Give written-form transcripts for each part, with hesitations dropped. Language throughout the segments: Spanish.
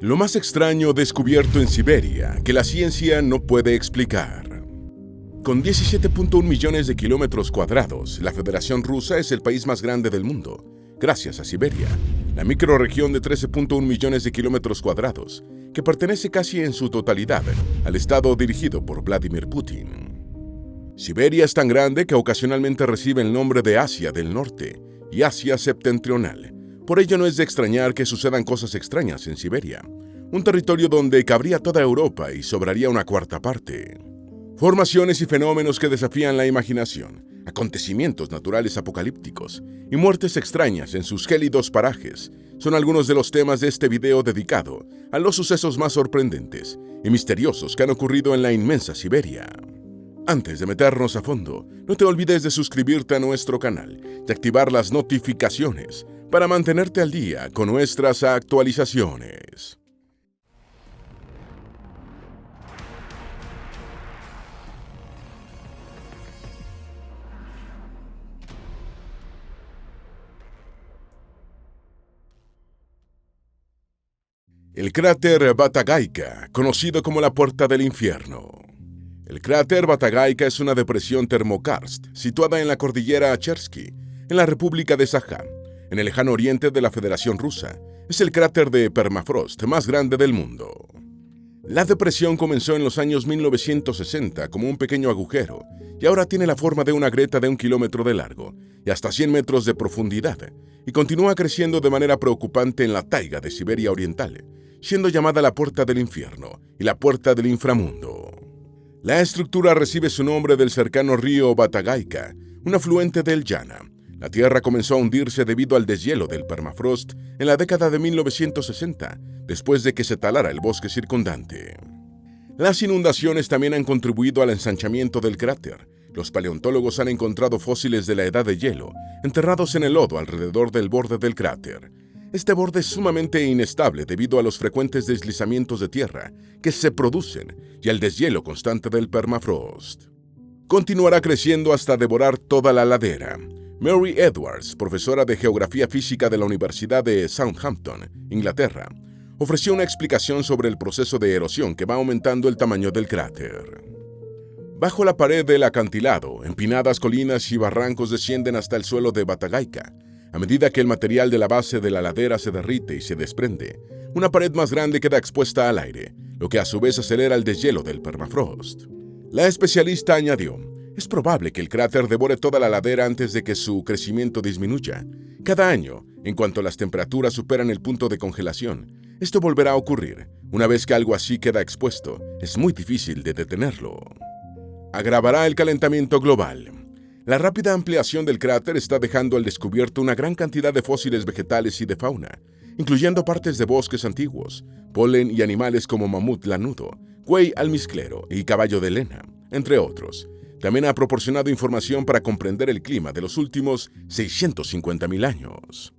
Lo más extraño descubierto en Siberia que la ciencia no puede explicar. Con 17.1 millones de kilómetros cuadrados, la Federación Rusa es el país más grande del mundo, gracias a Siberia, la microrregión de 13.1 millones de kilómetros cuadrados, que pertenece casi en su totalidad al estado dirigido por Vladimir Putin. Siberia es tan grande que ocasionalmente recibe el nombre de Asia del Norte y Asia Septentrional. Por ello no es de extrañar que sucedan cosas extrañas en Siberia, un territorio donde cabría toda Europa y sobraría una cuarta parte. Formaciones y fenómenos que desafían la imaginación, acontecimientos naturales apocalípticos y muertes extrañas en sus gélidos parajes son algunos de los temas de este video dedicado a los sucesos más sorprendentes y misteriosos que han ocurrido en la inmensa Siberia. Antes de meternos a fondo, no te olvides de suscribirte a nuestro canal y activar las notificaciones para mantenerte al día con nuestras actualizaciones. El cráter Vatagaika, conocido como la Puerta del Infierno. El cráter Vatagaika es una depresión termokarst situada en la cordillera Chersky, en la República de Sajá, en el lejano oriente de la Federación Rusa. Es el cráter de permafrost más grande del mundo. La depresión comenzó en los años 1960 como un pequeño agujero y ahora tiene la forma de una grieta de 1 kilómetro de largo y hasta 100 metros de profundidad, y continúa creciendo de manera preocupante en la taiga de Siberia Oriental, siendo llamada la Puerta del Infierno y la Puerta del Inframundo. La estructura recibe su nombre del cercano río Vatagaika, un afluente del Yana. La Tierra comenzó a hundirse debido al deshielo del permafrost en la década de 1960, después de que se talara el bosque circundante. Las inundaciones también han contribuido al ensanchamiento del cráter. Los paleontólogos han encontrado fósiles de la edad de hielo enterrados en el lodo alrededor del borde del cráter. Este borde es sumamente inestable debido a los frecuentes deslizamientos de tierra que se producen y al deshielo constante del permafrost. Continuará creciendo hasta devorar toda la ladera. Mary Edwards, profesora de Geografía Física de la Universidad de Southampton, Inglaterra, ofreció una explicación sobre el proceso de erosión que va aumentando el tamaño del cráter. Bajo la pared del acantilado, empinadas colinas y barrancos descienden hasta el suelo de Vatagaika. A medida que el material de la base de la ladera se derrite y se desprende, una pared más grande queda expuesta al aire, lo que a su vez acelera el deshielo del permafrost. La especialista añadió: es probable que el cráter devore toda la ladera antes de que su crecimiento disminuya. Cada año, en cuanto las temperaturas superan el punto de congelación, esto volverá a ocurrir. Una vez que algo así queda expuesto, es muy difícil de detenerlo. Agravará el calentamiento global. La rápida ampliación del cráter está dejando al descubierto una gran cantidad de fósiles vegetales y de fauna, incluyendo partes de bosques antiguos, polen y animales como mamut lanudo, buey almizclero y caballo de lena, entre otros. También ha proporcionado información para comprender el clima de los últimos 650.000 años.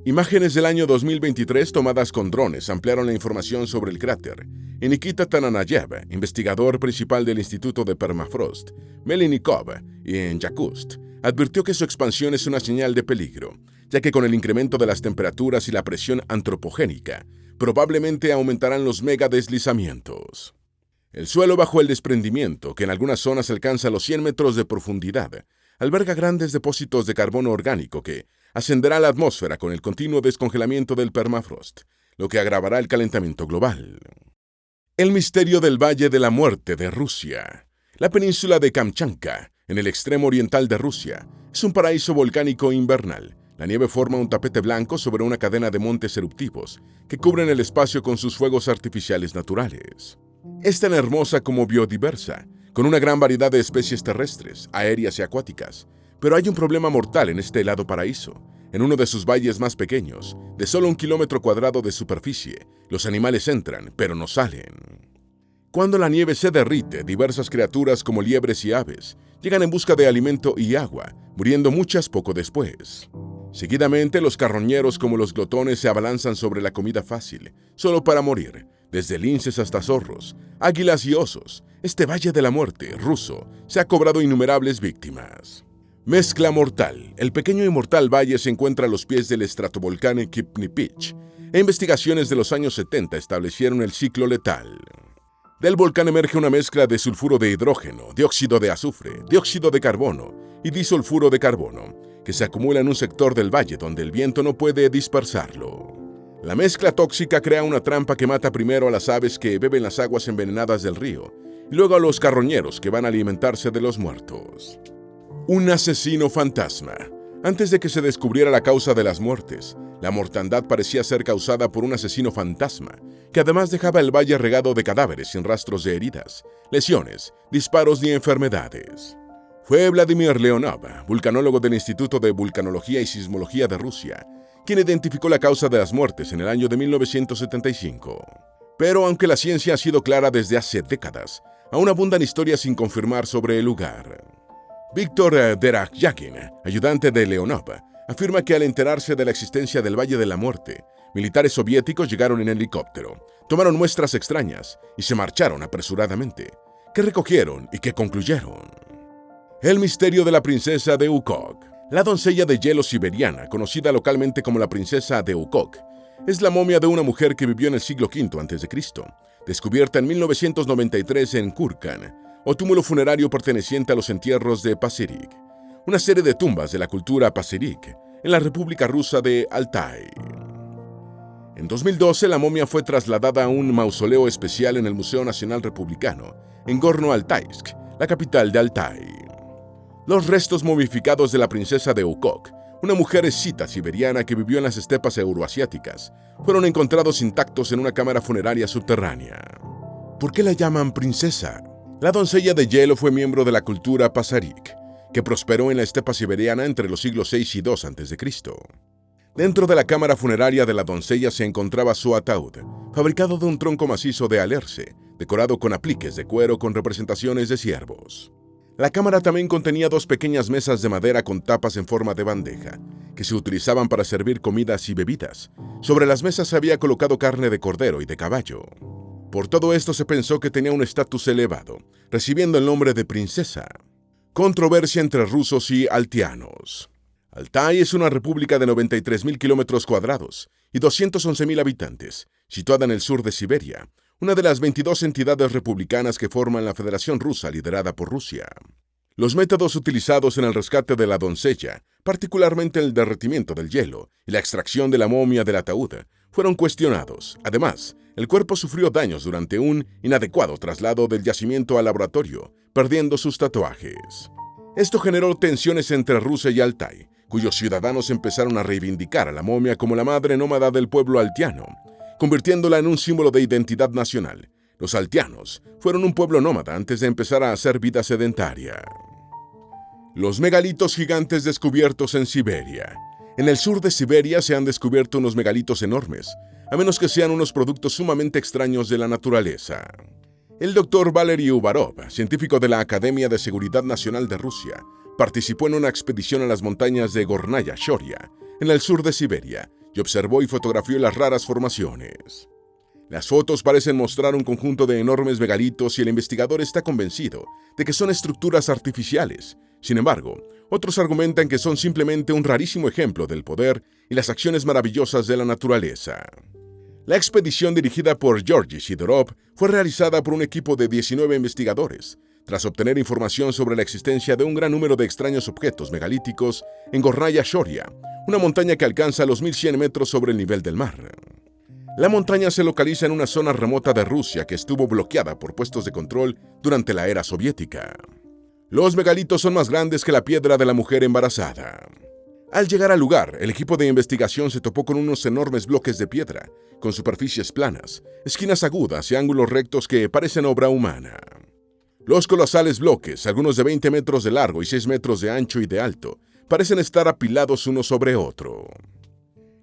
Imágenes del año 2023 tomadas con drones ampliaron la información sobre el cráter. Y Nikita Tananayev, investigador principal del Instituto de Permafrost, Melnikov y en Yakutsk, advirtió que su expansión es una señal de peligro, ya que con el incremento de las temperaturas y la presión antropogénica, probablemente aumentarán los megadeslizamientos. El suelo bajo el desprendimiento, que en algunas zonas alcanza los 100 metros de profundidad, alberga grandes depósitos de carbono orgánico que ascenderá a la atmósfera con el continuo descongelamiento del permafrost, lo que agravará el calentamiento global. El misterio del Valle de la Muerte de Rusia. La península de Kamchatka, en el extremo oriental de Rusia, es un paraíso volcánico invernal. La nieve forma un tapete blanco sobre una cadena de montes eruptivos que cubren el espacio con sus fuegos artificiales naturales. Es tan hermosa como biodiversa, con una gran variedad de especies terrestres, aéreas y acuáticas. Pero hay un problema mortal en este helado paraíso. En uno de sus valles más pequeños, de solo 1 kilómetro cuadrado de superficie, los animales entran, pero no salen. Cuando la nieve se derrite, diversas criaturas como liebres y aves llegan en busca de alimento y agua, muriendo muchas poco después. Seguidamente, los carroñeros como los glotones se abalanzan sobre la comida fácil, solo para morir. Desde linces hasta zorros, águilas y osos, este Valle de la Muerte ruso se ha cobrado innumerables víctimas. Mezcla mortal. El pequeño y mortal valle se encuentra a los pies del estratovolcán Kipnipich, e investigaciones de los años 70 establecieron el ciclo letal. Del volcán emerge una mezcla de sulfuro de hidrógeno, dióxido de azufre, dióxido de carbono y disulfuro de carbono, que se acumula en un sector del valle donde el viento no puede dispersarlo. La mezcla tóxica crea una trampa que mata primero a las aves que beben las aguas envenenadas del río y luego a los carroñeros que van a alimentarse de los muertos. Un asesino fantasma. Antes de que se descubriera la causa de las muertes, la mortandad parecía ser causada por un asesino fantasma, que además dejaba el valle regado de cadáveres sin rastros de heridas, lesiones, disparos ni enfermedades. Fue Vladimir Leonov, vulcanólogo del Instituto de Vulcanología y Sismología de Rusia, quien identificó la causa de las muertes en el año de 1975. Pero aunque la ciencia ha sido clara desde hace décadas, aún abundan historias sin confirmar sobre el lugar. Víctor Derakyakin, ayudante de Leonov, afirma que al enterarse de la existencia del Valle de la Muerte, militares soviéticos llegaron en helicóptero, tomaron muestras extrañas y se marcharon apresuradamente. ¿Qué recogieron y qué concluyeron? El misterio de la princesa de Ukok. La doncella de hielo siberiana, conocida localmente como la princesa de Ukok, es la momia de una mujer que vivió en el siglo V a.C., descubierta en 1993 en Kurgan, o túmulo funerario perteneciente a los entierros de Pazyryk, una serie de tumbas de la cultura Pazyryk en la República Rusa de Altai. En 2012, la momia fue trasladada a un mausoleo especial en el Museo Nacional Republicano, en Gorno-Altaisk, la capital de Altai. Los restos momificados de la princesa de Ukok, una mujer escita siberiana que vivió en las estepas euroasiáticas, fueron encontrados intactos en una cámara funeraria subterránea. ¿Por qué la llaman princesa? La doncella de hielo fue miembro de la cultura Pazyryk, que prosperó en la estepa siberiana entre los siglos VI y II a.C. Dentro de la cámara funeraria de la doncella se encontraba su ataúd, fabricado de un tronco macizo de alerce, decorado con apliques de cuero con representaciones de ciervos. La cámara también contenía 2 pequeñas mesas de madera con tapas en forma de bandeja, que se utilizaban para servir comidas y bebidas. Sobre las mesas se había colocado carne de cordero y de caballo. Por todo esto se pensó que tenía un estatus elevado, recibiendo el nombre de princesa. Controversia entre rusos y altianos. Altai es una república de 93.000 kilómetros cuadrados y 211.000 habitantes, situada en el sur de Siberia, una de las 22 entidades republicanas que forman la Federación Rusa liderada por Rusia. Los métodos utilizados en el rescate de la doncella, particularmente el derretimiento del hielo y la extracción de la momia del ataúd, fueron cuestionados. Además, el cuerpo sufrió daños durante un inadecuado traslado del yacimiento al laboratorio, perdiendo sus tatuajes. Esto generó tensiones entre Rusia y Altai, cuyos ciudadanos empezaron a reivindicar a la momia como la madre nómada del pueblo altiano, convirtiéndola en un símbolo de identidad nacional. Los altianos fueron un pueblo nómada antes de empezar a hacer vida sedentaria. Los megalitos gigantes descubiertos en Siberia. En el sur de Siberia se han descubierto unos megalitos enormes, a menos que sean unos productos sumamente extraños de la naturaleza. El doctor Valery Uvarov, científico de la Academia de Seguridad Nacional de Rusia, participó en una expedición a las montañas de Gornaya Shoria, en el sur de Siberia, y observó y fotografió las raras formaciones. Las fotos parecen mostrar un conjunto de enormes megalitos y el investigador está convencido de que son estructuras artificiales. Sin embargo, otros argumentan que son simplemente un rarísimo ejemplo del poder y las acciones maravillosas de la naturaleza. La expedición dirigida por Georgy Sidorov fue realizada por un equipo de 19 investigadores, tras obtener información sobre la existencia de un gran número de extraños objetos megalíticos en Gornaya Shoria, una montaña que alcanza los 1.100 metros sobre el nivel del mar. La montaña se localiza en una zona remota de Rusia que estuvo bloqueada por puestos de control durante la era soviética. Los megalitos son más grandes que la piedra de la mujer embarazada. Al llegar al lugar, el equipo de investigación se topó con unos enormes bloques de piedra, con superficies planas, esquinas agudas y ángulos rectos que parecen obra humana. Los colosales bloques, algunos de 20 metros de largo y 6 metros de ancho y de alto, parecen estar apilados uno sobre otro.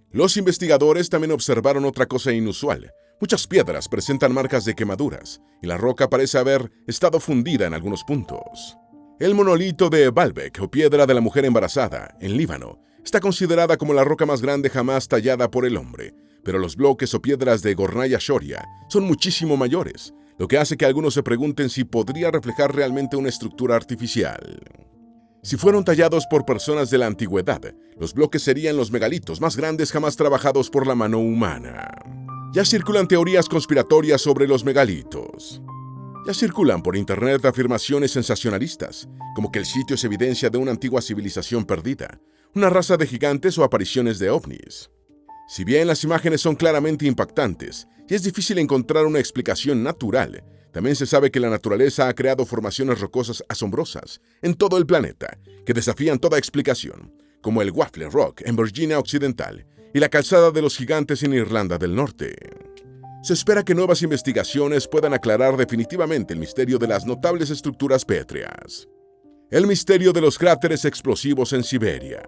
Los investigadores también observaron otra cosa inusual. Muchas piedras presentan marcas de quemaduras, y la roca parece haber estado fundida en algunos puntos. El monolito de Baalbek, o piedra de la mujer embarazada, en Líbano, está considerada como la roca más grande jamás tallada por el hombre, pero los bloques o piedras de Gornaya Shoria son muchísimo mayores, lo que hace que algunos se pregunten si podría reflejar realmente una estructura artificial. Si fueron tallados por personas de la antigüedad, los bloques serían los megalitos más grandes jamás trabajados por la mano humana. Ya circulan teorías conspiratorias sobre los megalitos. Ya circulan por internet afirmaciones sensacionalistas, como que el sitio es evidencia de una antigua civilización perdida, una raza de gigantes o apariciones de ovnis. Si bien las imágenes son claramente impactantes y es difícil encontrar una explicación natural, también se sabe que la naturaleza ha creado formaciones rocosas asombrosas en todo el planeta que desafían toda explicación, como el Waffle Rock en Virginia Occidental y la calzada de los gigantes en Irlanda del Norte. Se espera que nuevas investigaciones puedan aclarar definitivamente el misterio de las notables estructuras pétreas. El misterio de los cráteres explosivos en Siberia.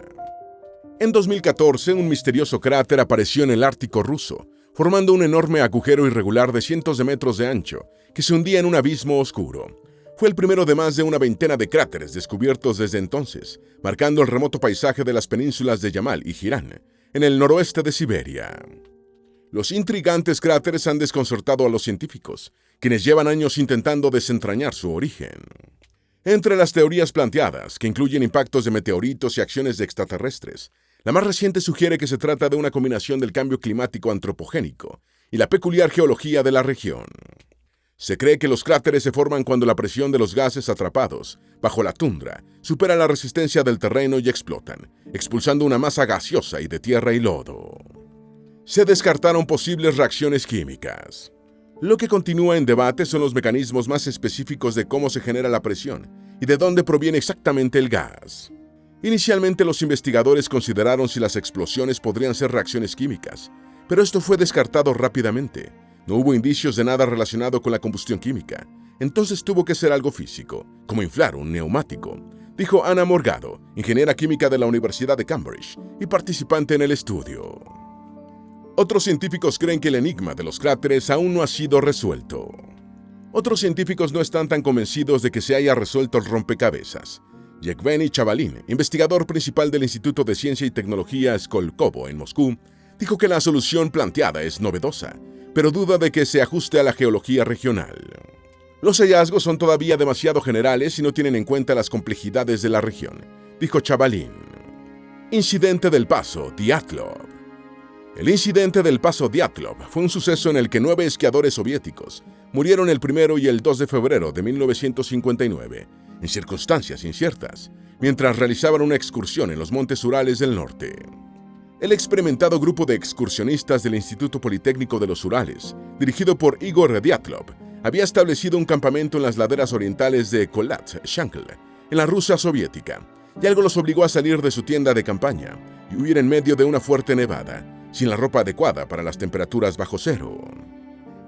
En 2014, un misterioso cráter apareció en el Ártico ruso, formando un enorme agujero irregular de cientos de metros de ancho que se hundía en un abismo oscuro. Fue el primero de más de una veintena de cráteres descubiertos desde entonces, marcando el remoto paisaje de las penínsulas de Yamal y Girán, en el noroeste de Siberia. Los intrigantes cráteres han desconcertado a los científicos, quienes llevan años intentando desentrañar su origen. Entre las teorías planteadas, que incluyen impactos de meteoritos y acciones de extraterrestres, la más reciente sugiere que se trata de una combinación del cambio climático antropogénico y la peculiar geología de la región. Se cree que los cráteres se forman cuando la presión de los gases atrapados bajo la tundra supera la resistencia del terreno y explotan, expulsando una masa gaseosa y de tierra y lodo. Se descartaron posibles reacciones químicas. Lo que continúa en debate son los mecanismos más específicos de cómo se genera la presión y de dónde proviene exactamente el gas. Inicialmente los investigadores consideraron si las explosiones podrían ser reacciones químicas, pero esto fue descartado rápidamente. No hubo indicios de nada relacionado con la combustión química. Entonces tuvo que ser algo físico, como inflar un neumático, dijo Ana Morgado, ingeniera química de la Universidad de Cambridge y participante en el estudio. Otros científicos creen que el enigma de los cráteres aún no ha sido resuelto. Otros científicos no están tan convencidos de que se haya resuelto el rompecabezas. Yevgeny Chavalin, investigador principal del Instituto de Ciencia y Tecnología Skolkovo en Moscú, dijo que la solución planteada es novedosa, pero duda de que se ajuste a la geología regional. Los hallazgos son todavía demasiado generales y no tienen en cuenta las complejidades de la región, dijo Chavalin. Incidente del Paso Dyatlov. El incidente del Paso Dyatlov fue un suceso en el que 9 esquiadores soviéticos murieron el 1 y el 2 de febrero de 1959, en circunstancias inciertas, mientras realizaban una excursión en los montes Urales del norte. El experimentado grupo de excursionistas del Instituto Politécnico de los Urales, dirigido por Igor Dyatlov, había establecido un campamento en las laderas orientales de Kholat-Shankl, en la Rusia soviética, y algo los obligó a salir de su tienda de campaña y huir en medio de una fuerte nevada, sin la ropa adecuada para las temperaturas bajo cero.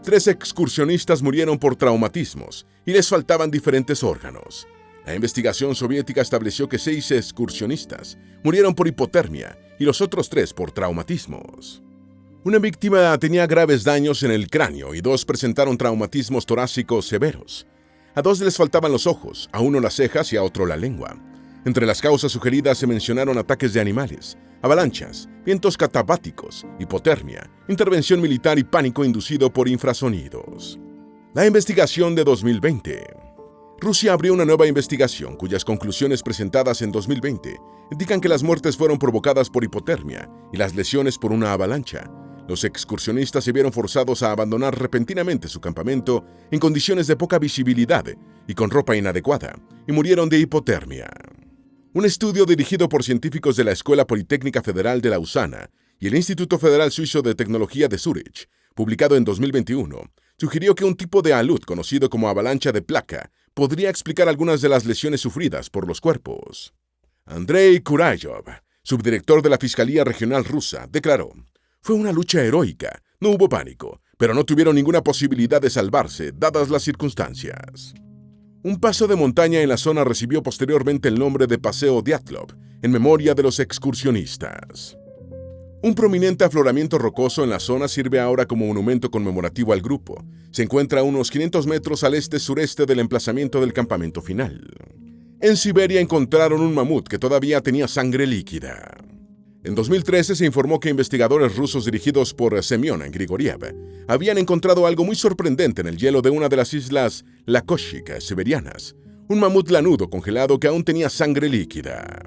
3 excursionistas murieron por traumatismos y les faltaban diferentes órganos. La investigación soviética estableció que 6 excursionistas murieron por hipotermia y los otros 3 por traumatismos. Una víctima tenía graves daños en el cráneo y 2 presentaron traumatismos torácicos severos. A 2 les faltaban los ojos, a 1 las cejas y a otro la lengua. Entre las causas sugeridas se mencionaron ataques de animales, avalanchas, vientos catabáticos, hipotermia, intervención militar y pánico inducido por infrasonidos. La investigación de 2020. Rusia abrió una nueva investigación cuyas conclusiones presentadas en 2020 indican que las muertes fueron provocadas por hipotermia y las lesiones por una avalancha. Los excursionistas se vieron forzados a abandonar repentinamente su campamento en condiciones de poca visibilidad y con ropa inadecuada, y murieron de hipotermia. Un estudio dirigido por científicos de la Escuela Politécnica Federal de Lausana y el Instituto Federal Suizo de Tecnología de Zúrich, publicado en 2021, sugirió que un tipo de alud conocido como avalancha de placa podría explicar algunas de las lesiones sufridas por los cuerpos. Andrei Kurayov, subdirector de la Fiscalía Regional Rusa, declaró: «Fue una lucha heroica, no hubo pánico, pero no tuvieron ninguna posibilidad de salvarse, dadas las circunstancias». Un paso de montaña en la zona recibió posteriormente el nombre de Paseo Dyatlov, en memoria de los excursionistas. Un prominente afloramiento rocoso en la zona sirve ahora como monumento conmemorativo al grupo. Se encuentra a unos 500 metros al este-sureste del emplazamiento del campamento final. En Siberia encontraron un mamut que todavía tenía sangre líquida. En 2013 se informó que investigadores rusos dirigidos por Semyon Grigoriev habían encontrado algo muy sorprendente en el hielo de una de las islas Lakoshik siberianas, un mamut lanudo congelado que aún tenía sangre líquida.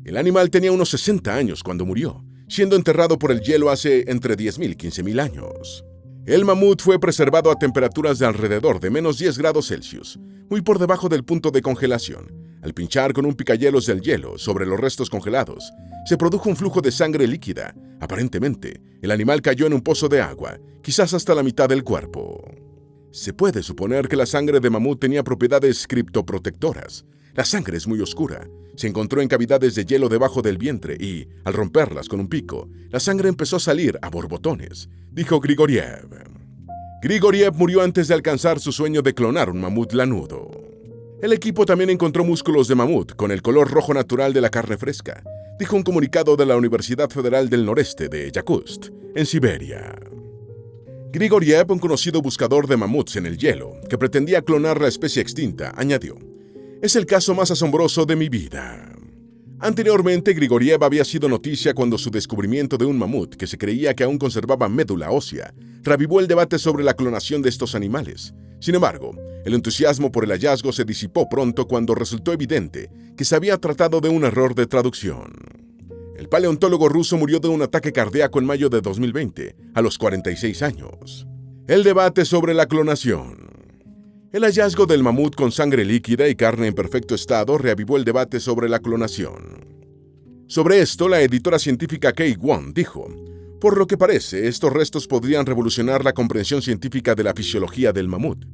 El animal tenía unos 60 años cuando murió, siendo enterrado por el hielo hace entre 10.000 y 15.000 años. El mamut fue preservado a temperaturas de alrededor de menos 10 grados Celsius, muy por debajo del punto de congelación. Al pinchar con un picayelos del hielo sobre los restos congelados, se produjo un flujo de sangre líquida. Aparentemente, el animal cayó en un pozo de agua, quizás hasta la mitad del cuerpo. Se puede suponer que la sangre de mamut tenía propiedades criptoprotectoras. La sangre es muy oscura. Se encontró en cavidades de hielo debajo del vientre y, al romperlas con un pico, la sangre empezó a salir a borbotones, dijo Grigoriev. Grigoriev murió antes de alcanzar su sueño de clonar un mamut lanudo. El equipo también encontró músculos de mamut con el color rojo natural de la carne fresca, dijo un comunicado de la Universidad Federal del Noreste de Yakutsk, en Siberia. Grigoriev, un conocido buscador de mamuts en el hielo, que pretendía clonar la especie extinta, añadió: «Es el caso más asombroso de mi vida». Anteriormente, Grigoriev había sido noticia cuando su descubrimiento de un mamut que se creía que aún conservaba médula ósea reavivó el debate sobre la clonación de estos animales. Sin embargo, el entusiasmo por el hallazgo se disipó pronto cuando resultó evidente que se había tratado de un error de traducción. El paleontólogo ruso murió de un ataque cardíaco en mayo de 2020, a los 46 años. El debate sobre la clonación. El hallazgo del mamut con sangre líquida y carne en perfecto estado reavivó el debate sobre la clonación. Sobre esto, la editora científica Kate Wong dijo: «Por lo que parece, estos restos podrían revolucionar la comprensión científica de la fisiología del mamut.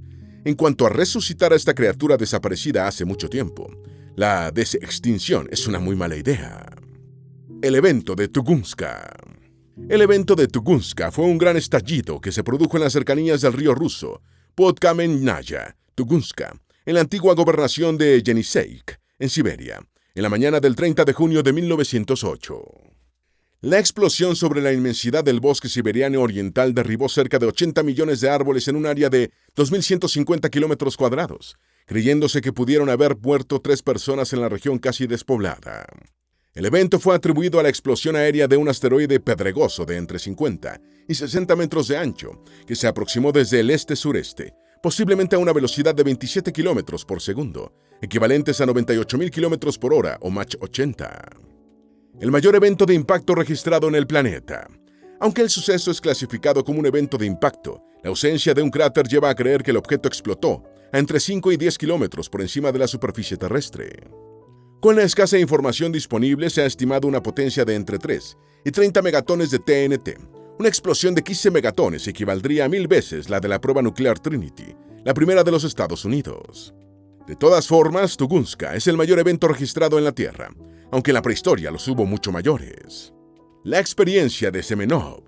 En cuanto a resucitar a esta criatura desaparecida hace mucho tiempo, la desextinción es una muy mala idea». El evento de Tunguska. El evento de Tunguska fue un gran estallido que se produjo en las cercanías del río ruso Podkamennaya, Tunguska, en la antigua gobernación de Yeniseisk, en Siberia, en la mañana del 30 de junio de 1908. La explosión sobre la inmensidad del bosque siberiano oriental derribó cerca de 80 millones de árboles en un área de 2.150 kilómetros cuadrados, creyéndose que pudieron haber muerto 3 personas en la región casi despoblada. El evento fue atribuido a la explosión aérea de un asteroide pedregoso de entre 50 y 60 metros de ancho, que se aproximó desde el este-sureste, posiblemente a una velocidad de 27 kilómetros por segundo, equivalentes a 98.000 kilómetros por hora o Mach 80. El mayor evento de impacto registrado en el planeta. Aunque el suceso es clasificado como un evento de impacto, la ausencia de un cráter lleva a creer que el objeto explotó a entre 5 y 10 kilómetros por encima de la superficie terrestre. Con la escasa información disponible, se ha estimado una potencia de entre 3 y 30 megatones de TNT. Una explosión de 15 megatones equivaldría a 1000 veces la de la prueba nuclear Trinity, la primera de los Estados Unidos. De todas formas, Tunguska es el mayor evento registrado en la Tierra, aunque en la prehistoria los hubo mucho mayores. La experiencia de Semenov.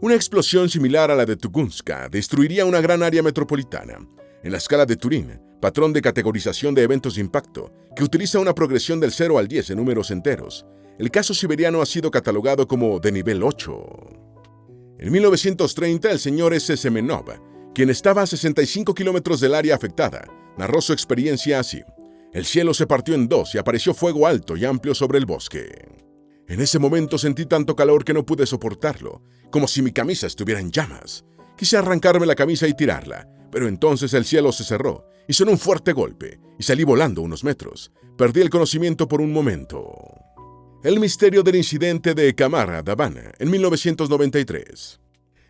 Una explosión similar a la de Tunguska destruiría una gran área metropolitana. En la escala de Turing, patrón de categorización de eventos de impacto, que utiliza una progresión del 0 al 10 en números enteros, el caso siberiano ha sido catalogado como de nivel 8. En 1930, el señor S. Semenov, quien estaba a 65 kilómetros del área afectada, narró su experiencia así: «El cielo se partió en dos y apareció fuego alto y amplio sobre el bosque. En ese momento sentí tanto calor que no pude soportarlo, como si mi camisa estuviera en llamas. Quise arrancarme la camisa y tirarla, pero entonces el cielo se cerró y sonó un fuerte golpe, y salí volando unos metros. Perdí el conocimiento por un momento». El misterio del incidente de Kamar Davan en 1993.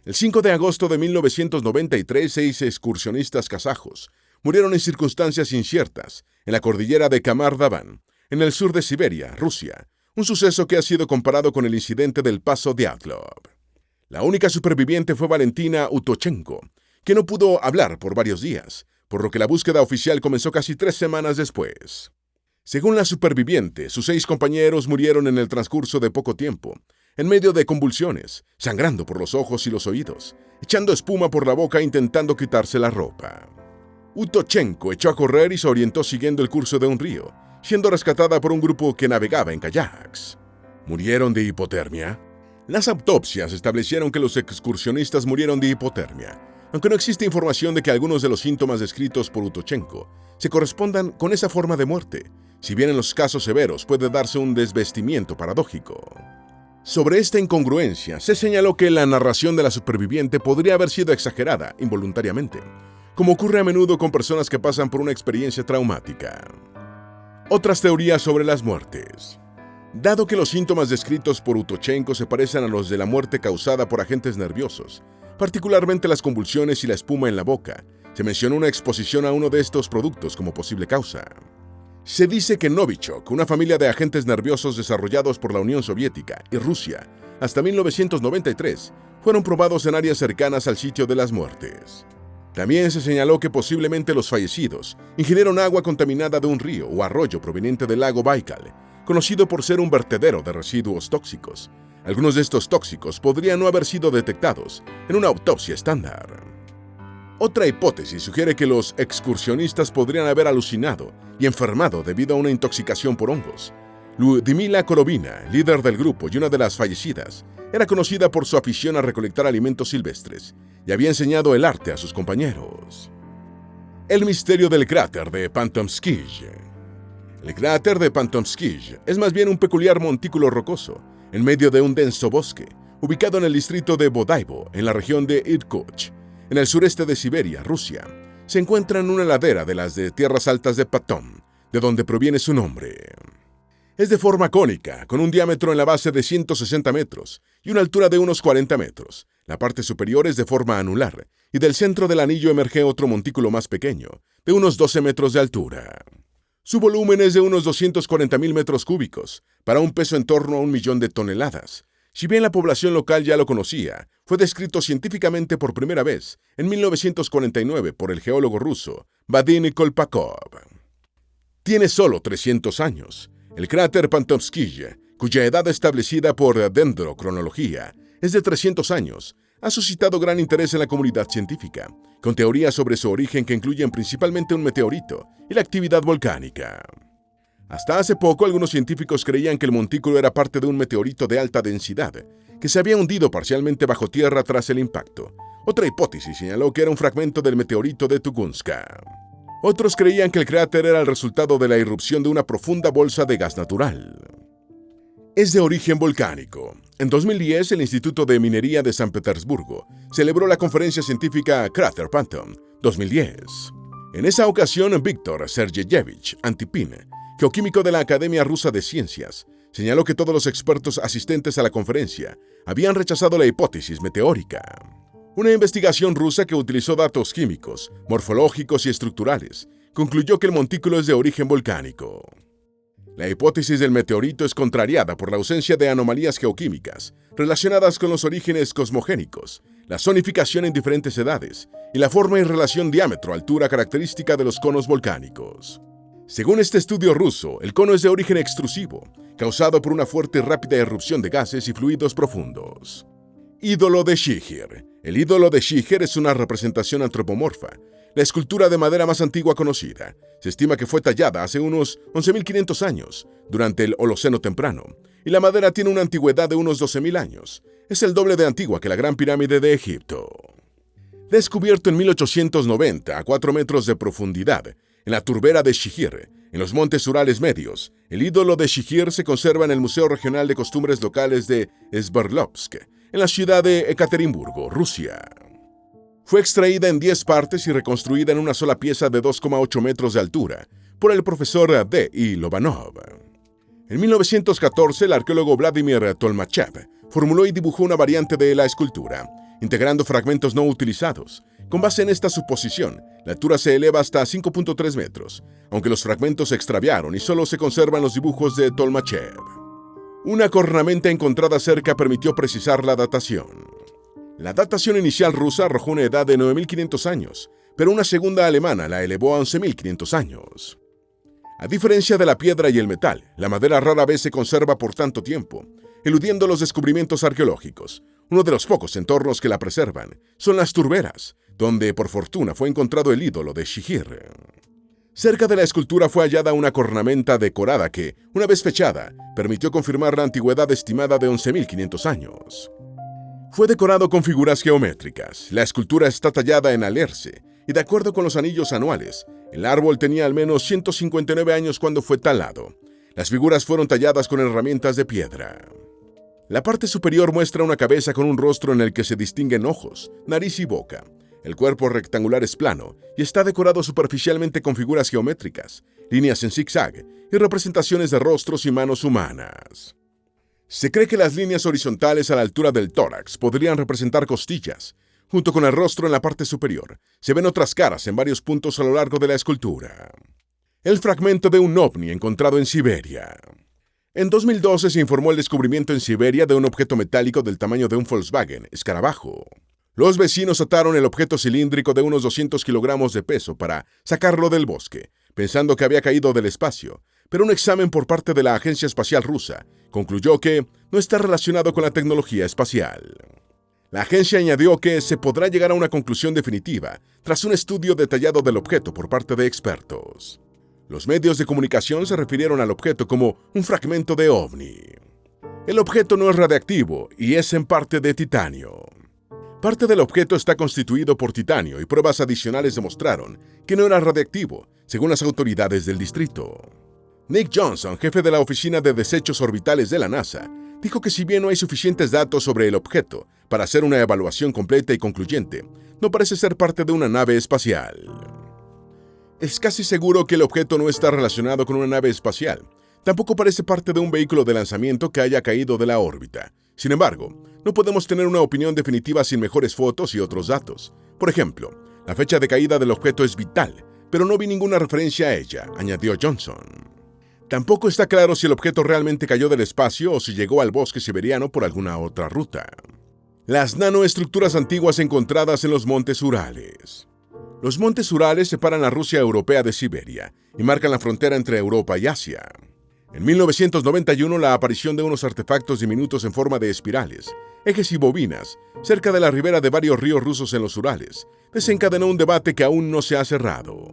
El 5 de agosto de 1993, 6 excursionistas kazajos murieron en circunstancias inciertas en la cordillera de Kamar Davan, en el sur de Siberia, Rusia, un suceso que ha sido comparado con el incidente del Paso Dyatlov. La única superviviente fue Valentina Utochenko, que no pudo hablar por varios días, por lo que la búsqueda oficial comenzó casi 3 semanas después. Según la superviviente, sus 6 compañeros murieron en el transcurso de poco tiempo, en medio de convulsiones, sangrando por los ojos y los oídos, echando espuma por la boca e intentando quitarse la ropa. Utochenko echó a correr y se orientó siguiendo el curso de un río, siendo rescatada por un grupo que navegaba en kayaks. ¿Murieron de hipotermia? Las autopsias establecieron que los excursionistas murieron de hipotermia, aunque no existe información de que algunos de los síntomas descritos por Utochenko se correspondan con esa forma de muerte, si bien en los casos severos puede darse un desvestimiento paradójico. Sobre esta incongruencia, se señaló que la narración de la superviviente podría haber sido exagerada involuntariamente, como ocurre a menudo con personas que pasan por una experiencia traumática. Otras teorías sobre las muertes. Dado que los síntomas descritos por Utochenko se parecen a los de la muerte causada por agentes nerviosos, particularmente las convulsiones y la espuma en la boca, se mencionó una exposición a uno de estos productos como posible causa. Se dice que Novichok, una familia de agentes nerviosos desarrollados por la Unión Soviética y Rusia hasta 1993, fueron probados en áreas cercanas al sitio de las muertes. También se señaló que posiblemente los fallecidos ingirieron agua contaminada de un río o arroyo proveniente del lago Baikal, conocido por ser un vertedero de residuos tóxicos. Algunos de estos tóxicos podrían no haber sido detectados en una autopsia estándar. Otra hipótesis sugiere que los excursionistas podrían haber alucinado y enfermado debido a una intoxicación por hongos. Ludmila Korovina, líder del grupo y una de las fallecidas, era conocida por su afición a recolectar alimentos silvestres y había enseñado el arte a sus compañeros. El misterio del cráter de Pantomskij. El cráter de Pantomskij es más bien un peculiar montículo rocoso en medio de un denso bosque, ubicado en el distrito de Bodaibo, en la región de Irkutsk, en el sureste de Siberia, Rusia. Se encuentra en una ladera de las de tierras altas de Patom, de donde proviene su nombre. Es de forma cónica, con un diámetro en la base de 160 metros y una altura de unos 40 metros. La parte superior es de forma anular, y del centro del anillo emerge otro montículo más pequeño, de unos 12 metros de altura. Su volumen es de unos 240.000 metros cúbicos, para un peso en torno a 1 millón de toneladas. Si bien la población local ya lo conocía, fue descrito científicamente por primera vez en 1949 por el geólogo ruso Vadim Kolpakov. Tiene solo 300 años. El cráter Pantomskij, cuya edad establecida por dendrocronología es de 300 años, ha suscitado gran interés en la comunidad científica, con teorías sobre su origen que incluyen principalmente un meteorito y la actividad volcánica. Hasta hace poco, algunos científicos creían que el montículo era parte de un meteorito de alta densidad, que se había hundido parcialmente bajo tierra tras el impacto. Otra hipótesis señaló que era un fragmento del meteorito de Tunguska. Otros creían que el cráter era el resultado de la irrupción de una profunda bolsa de gas natural. Es de origen volcánico. En 2010, el Instituto de Minería de San Petersburgo celebró la conferencia científica Crater Pantom 2010. En esa ocasión, Víctor Sergeyevich Antipin, geoquímico de la Academia Rusa de Ciencias, señaló que todos los expertos asistentes a la conferencia habían rechazado la hipótesis meteórica. Una investigación rusa que utilizó datos químicos, morfológicos y estructurales concluyó que el montículo es de origen volcánico. La hipótesis del meteorito es contrariada por la ausencia de anomalías geoquímicas relacionadas con los orígenes cosmogénicos, la zonificación en diferentes edades y la forma y relación diámetro-altura característica de los conos volcánicos. Según este estudio ruso, el cono es de origen extrusivo, causado por una fuerte y rápida erupción de gases y fluidos profundos. Ídolo de Shihir. El ídolo de Shihir es una representación antropomorfa, la escultura de madera más antigua conocida. Se estima que fue tallada hace unos 11.500 años, durante el Holoceno temprano, y la madera tiene una antigüedad de unos 12.000 años. Es el doble de antigua que la Gran Pirámide de Egipto. Descubierto en 1890 a 4 metros de profundidad, en la turbera de Shihir, en los montes Urales medios, el ídolo de Shihir se conserva en el Museo Regional de Costumbres Locales de Sverdlovsk, en la ciudad de Ekaterimburgo, Rusia. Fue extraída en 10 partes y reconstruida en una sola pieza de 2,8 metros de altura por el profesor D. I. Lobanov. En 1914, el arqueólogo Vladimir Tolmachev formuló y dibujó una variante de la escultura, integrando fragmentos no utilizados. Con base en esta suposición, la altura se eleva hasta 5.3 metros, aunque los fragmentos se extraviaron y solo se conservan los dibujos de Tolmachev. Una cornamenta encontrada cerca permitió precisar la datación. La datación inicial rusa arrojó una edad de 9.500 años, pero una segunda alemana la elevó a 11.500 años. A diferencia de la piedra y el metal, la madera rara vez se conserva por tanto tiempo, eludiendo los descubrimientos arqueológicos. Uno de los pocos entornos que la preservan son las turberas, donde por fortuna fue encontrado el ídolo de Shihir. Cerca de la escultura fue hallada una cornamenta decorada que, una vez fechada, permitió confirmar la antigüedad estimada de 11.500 años. Fue decorado con figuras geométricas. La escultura está tallada en alerce, y de acuerdo con los anillos anuales, el árbol tenía al menos 159 años cuando fue talado. Las figuras fueron talladas con herramientas de piedra. La parte superior muestra una cabeza con un rostro en el que se distinguen ojos, nariz y boca. El cuerpo rectangular es plano y está decorado superficialmente con figuras geométricas, líneas en zigzag y representaciones de rostros y manos humanas. Se cree que las líneas horizontales a la altura del tórax podrían representar costillas. Junto con el rostro en la parte superior, se ven otras caras en varios puntos a lo largo de la escultura. El fragmento de un ovni encontrado en Siberia. En 2012 se informó el descubrimiento en Siberia de un objeto metálico del tamaño de un Volkswagen escarabajo. Los vecinos ataron el objeto cilíndrico de unos 200 kilogramos de peso para sacarlo del bosque, pensando que había caído del espacio, pero un examen por parte de la Agencia Espacial Rusa concluyó que no está relacionado con la tecnología espacial. La agencia añadió que se podrá llegar a una conclusión definitiva tras un estudio detallado del objeto por parte de expertos. Los medios de comunicación se refirieron al objeto como un fragmento de ovni. El objeto no es radiactivo y es en parte de titanio. Parte del objeto está constituido por titanio y pruebas adicionales demostraron que no era radiactivo, según las autoridades del distrito. Nick Johnson, jefe de la Oficina de Desechos Orbitales de la NASA, dijo que si bien no hay suficientes datos sobre el objeto para hacer una evaluación completa y concluyente, no parece ser parte de una nave espacial. Es casi seguro que el objeto no está relacionado con una nave espacial. Tampoco parece parte de un vehículo de lanzamiento que haya caído de la órbita. Sin embargo, no podemos tener una opinión definitiva sin mejores fotos y otros datos. Por ejemplo, la fecha de caída del objeto es vital, pero no vi ninguna referencia a ella, añadió Johnson. Tampoco está claro si el objeto realmente cayó del espacio o si llegó al bosque siberiano por alguna otra ruta. Las nanoestructuras antiguas encontradas en los montes Urales. Los montes Urales separan a Rusia europea de Siberia y marcan la frontera entre Europa y Asia. En 1991, la aparición de unos artefactos diminutos en forma de espirales, ejes y bobinas, cerca de la ribera de varios ríos rusos en los Urales, desencadenó un debate que aún no se ha cerrado.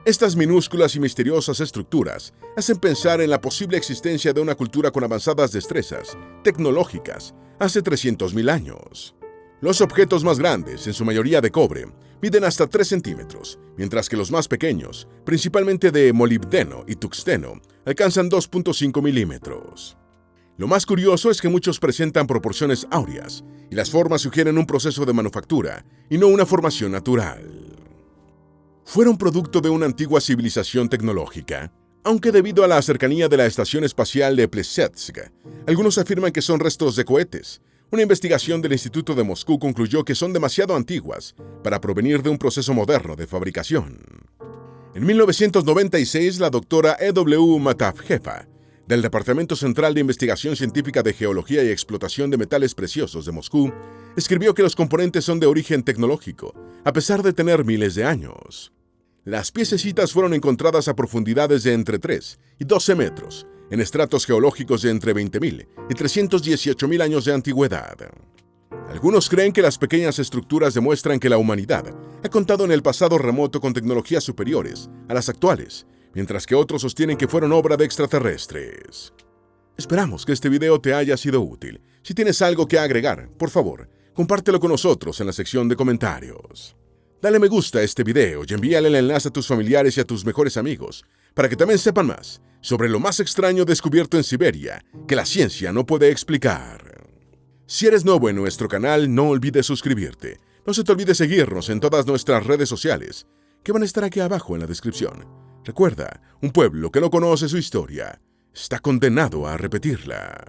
Estas minúsculas y misteriosas estructuras hacen pensar en la posible existencia de una cultura con avanzadas destrezas tecnológicas hace 300.000 años. Los objetos más grandes, en su mayoría de cobre, miden hasta 3 centímetros, mientras que los más pequeños, principalmente de molibdeno y tuxteno, alcanzan 2.5 milímetros. Lo más curioso es que muchos presentan proporciones áureas, y las formas sugieren un proceso de manufactura y no una formación natural. ¿Fueron producto de una antigua civilización tecnológica? Aunque debido a la cercanía de la estación espacial de Plesetsk, algunos afirman que son restos de cohetes. Una investigación del Instituto de Moscú concluyó que son demasiado antiguas para provenir de un proceso moderno de fabricación. En 1996, la doctora E.W. Matavjefa, del Departamento Central de Investigación Científica de Geología y Explotación de Metales Preciosos de Moscú, escribió que los componentes son de origen tecnológico, a pesar de tener miles de años. Las piececitas fueron encontradas a profundidades de entre 3 y 12 metros, en estratos geológicos de entre 20.000 y 318.000 años de antigüedad. Algunos creen que las pequeñas estructuras demuestran que la humanidad ha contado en el pasado remoto con tecnologías superiores a las actuales, mientras que otros sostienen que fueron obra de extraterrestres. Esperamos que este video te haya sido útil. Si tienes algo que agregar, por favor, compártelo con nosotros en la sección de comentarios. Dale me gusta a este video y envíale el enlace a tus familiares y a tus mejores amigos, para que también sepan más sobre lo más extraño descubierto en Siberia que la ciencia no puede explicar. Si eres nuevo en nuestro canal, no olvides suscribirte. No se te olvide seguirnos en todas nuestras redes sociales, que van a estar aquí abajo en la descripción. Recuerda, un pueblo que no conoce su historia está condenado a repetirla.